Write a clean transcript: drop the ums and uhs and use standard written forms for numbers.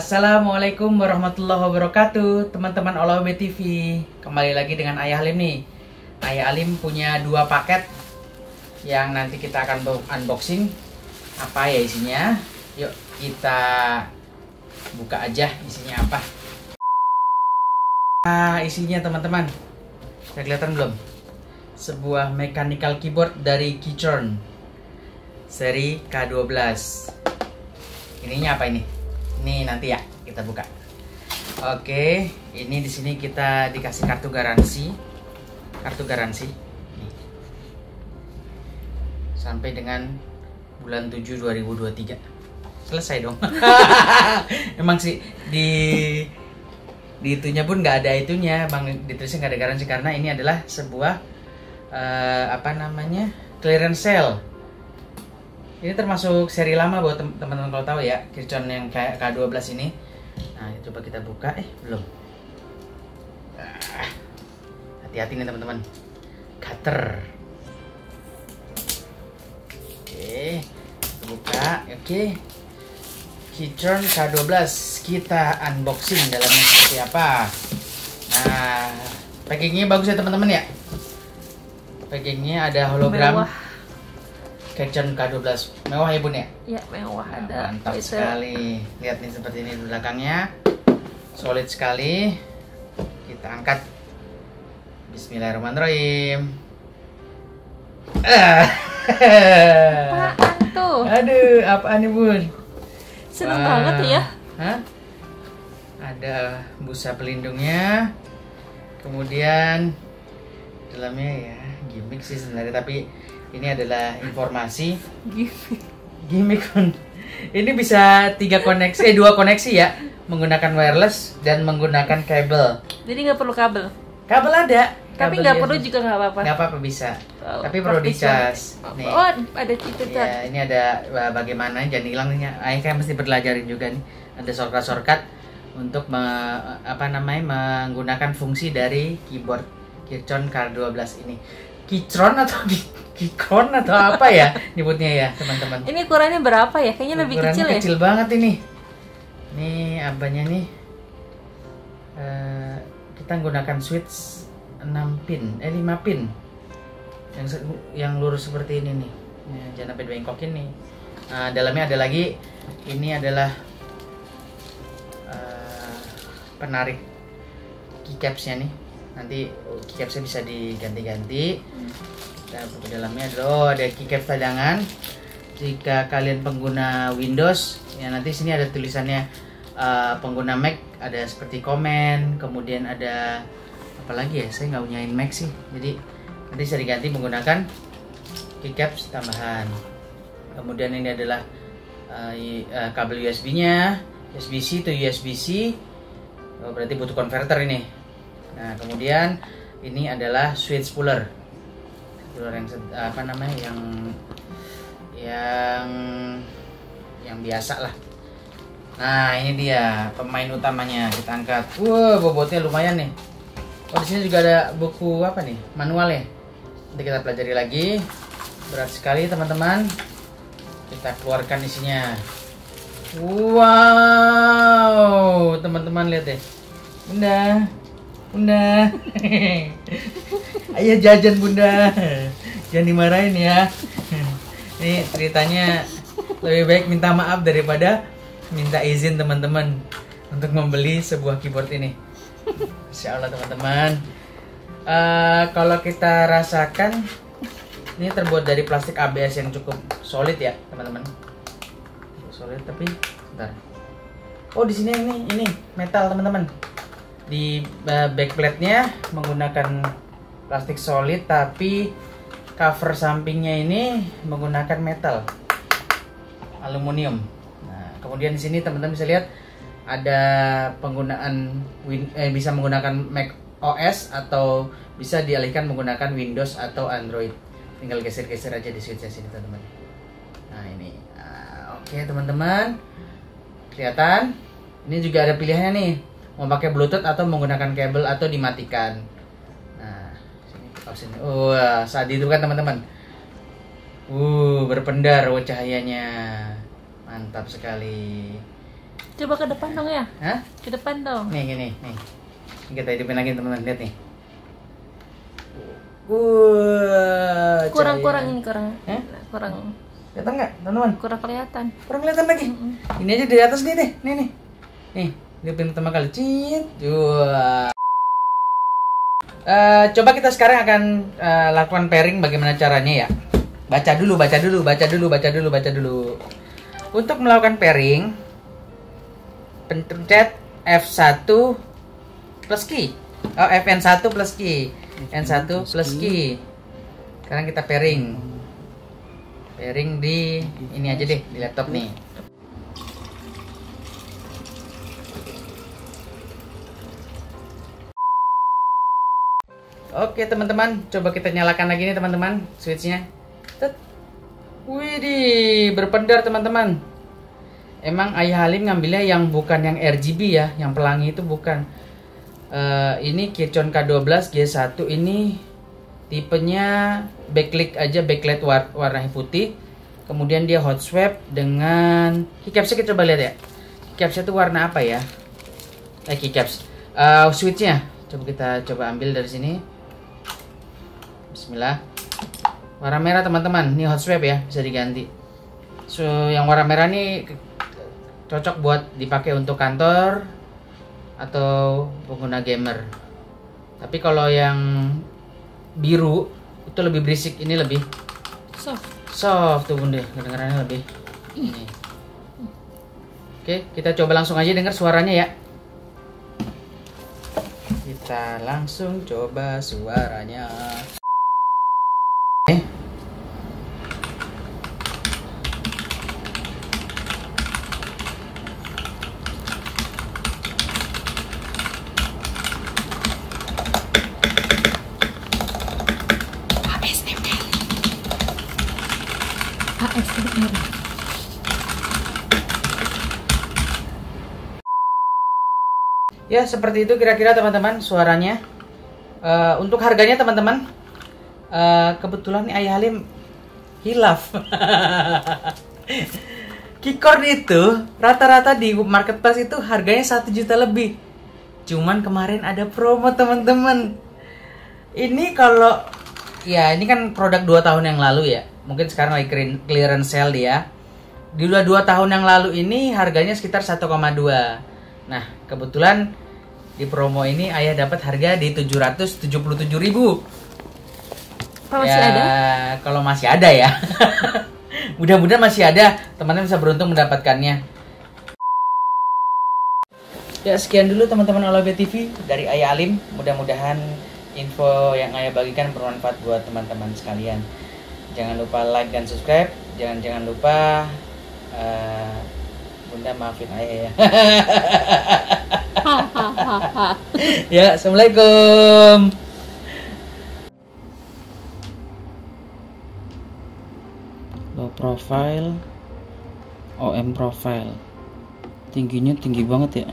Assalamualaikum warahmatullahi wabarakatuh, teman-teman OLOB TV. Kembali lagi dengan Ayah Halim nih. Ayah Halim punya 2 paket yang nanti kita akan unboxing. Apa ya isinya? Yuk kita buka aja isinya apa. Isinya teman-teman, udah kelihatan belum? Sebuah mechanical keyboard dari Keychron seri K12. Ininya apa ini? Ini nanti ya kita buka. Oke, ini di sini kita dikasih kartu garansi. Nih. Sampai dengan bulan 7 2023. Selesai dong. Emang sih di itunya pun nggak ada itunya, Bang, ditulisnya nggak ada garansi karena ini adalah sebuah clearance sale. Ini termasuk seri lama buat teman-teman kalau tahu ya, Keychron yang kayak K12 ini. Nah, coba kita buka. Belum. Hati-hati nih teman-teman. Cutter. Oke, kita buka. Oke. Keychron K12 kita unboxing dalamnya seperti apa. Nah, packingnya bagus ya teman-teman ya. Packingnya ada hologram. Mewah. Keychron K12 mewah ya bun ya? Ya mewah, ada. Mantap sekali. Lihat nih seperti ini di belakangnya, solid sekali. Kita angkat. Bismillahirrahmanirrahim. Apaan tuh? Aduh, apaan nih bun? Seneng banget ya. Hah? Ada busa pelindungnya. Kemudian dalamnya ya gimmick sih sebenarnya, tapi ini adalah informasi gimmick. Ini bisa 2 koneksi ya, menggunakan wireless dan menggunakan kabel. Jadi nggak perlu kabel. Kabel ada. Tapi nggak perlu juga nggak apa-apa. Nggak apa-apa bisa. Tapi perlu dicas. Nih. Oh, ada itu ya, ini ada bagaimana jangan hilangnya. Ayah kan mesti belajarin juga nih. Ada shortcut untuk menggunakan fungsi dari keyboard Keychron K12 ini. Keychron atau Keychron atau apa ya nyebutnya ya teman-teman? Ini ukurannya berapa ya? Kayaknya lebih kecil ya? Kecil banget ini. Ini apanya nih? Kita menggunakan switch 5 pin. Yang lurus seperti ini nih. Jangan sampai bengkokin nih. Dalamnya ada lagi. Ini adalah penarik keycapsnya nih. Nanti keycapsnya bisa diganti-ganti. Kita buka dalamnya ada keycaps cadangan. Jika kalian pengguna Windows, ya nanti sini ada tulisannya. Pengguna Mac ada seperti komen. Kemudian ada apa lagi ya? Saya nggak punyain Mac sih. Jadi nanti bisa diganti menggunakan keycaps tambahan. Kemudian ini adalah kabel USB-nya, USB-C to USB-C. Berarti butuh konverter ini. Nah, kemudian ini adalah switch puller yang biasa lah. Nah, ini dia pemain utamanya, kita angkat. Bobotnya lumayan nih. Oh, di sini juga ada buku manual ya. Nanti kita pelajari lagi. Berat sekali teman-teman. Kita keluarkan isinya. Wow, teman-teman lihat deh. Bunda. Ayo jajan bunda. Jangan dimarahin ya. Ini ceritanya lebih baik minta maaf daripada minta izin teman-teman untuk membeli sebuah keyboard ini. Insya Allah teman-teman. Kalau kita rasakan, ini terbuat dari plastik ABS yang cukup solid ya teman-teman. Solid tapi bentar. Oh, di sini ini metal teman-teman. Di backplate-nya menggunakan plastik solid, tapi cover sampingnya ini menggunakan metal aluminium. Nah, kemudian di sini teman-teman bisa lihat ada penggunaan bisa menggunakan Mac OS atau bisa dialihkan menggunakan Windows atau Android. Tinggal geser-geser aja di switch sini teman-teman. Nah, ini oke teman-teman. Kelihatan? Ini juga ada pilihannya nih. Mau pakai Bluetooth atau menggunakan kabel atau dimatikan. Nah, sini. Saat itu kan teman-teman. Berpendar cahayanya. Mantap sekali. Coba ke depan dong ya. Hah? Ke depan dong. Nih gini, nih. Ini kita hidupin lagi teman-teman, lihat nih. Kurang cahaya. ini kurang. Hah? Kurang Kelihatan nggak teman-teman? kurang kelihatan. Kurang kelihatan lagi. Ini aja di atas nih deh, nih. Nih, hidupin pertama kali. Cit. Wah. Coba kita sekarang akan lakukan pairing, bagaimana caranya ya. Baca dulu. Untuk melakukan pairing, pencet F1 plus key. Oh, Fn1 plus key. N1 plus key. Sekarang kita pairing. Pairing di ini aja deh, di laptop nih. Oke teman-teman, coba kita nyalakan lagi nih teman-teman switchnya. Widih, berpendar teman-teman. Emang Ayah Halim ngambilnya yang bukan yang RGB ya, yang pelangi itu bukan. Ini Kitron K12 G1 ini tipenya backlight aja, backlight warna putih. Kemudian dia hot swap dengan keycapsnya, kita coba lihat ya. Keycapsnya itu warna apa ya? Keycaps. Switchnya, kita coba ambil dari sini. Bismillah. Warna merah teman-teman, ini hot swap ya, bisa diganti. So yang warna merah ini cocok buat dipakai untuk kantor atau pengguna gamer. Tapi kalau yang biru itu lebih berisik, ini lebih soft tuh bunda, kedengarannya lebih ini. Oke, kita coba langsung aja dengar suaranya ya. Kita langsung coba suaranya. Ya seperti itu kira-kira teman-teman suaranya. Untuk harganya teman-teman, kebetulan nih Ayah Halim hilaf. Keycord itu rata-rata di marketplace itu harganya 1 juta lebih. Cuman kemarin ada promo teman-teman. Ini kalau ya ini kan produk 2 tahun yang lalu ya. Mungkin sekarang lagi clearance sale dia. Di 2 tahun yang lalu ini harganya sekitar 1,2. Nah, kebetulan di promo ini Ayah dapat harga di 777.000. Kalau masih ada? Kalau masih ada ya. Mudah-mudahan masih ada, teman-teman bisa beruntung mendapatkannya. Ya, sekian dulu teman-teman Alobe TV dari Ayah Halim. Mudah-mudahan info yang Ayah bagikan bermanfaat buat teman-teman sekalian. Jangan lupa like dan subscribe. Jangan lupa Bunda maafin Ayah ya. Ya, assalamualaikum. Low profile, OM profile. Tingginya tinggi banget ya.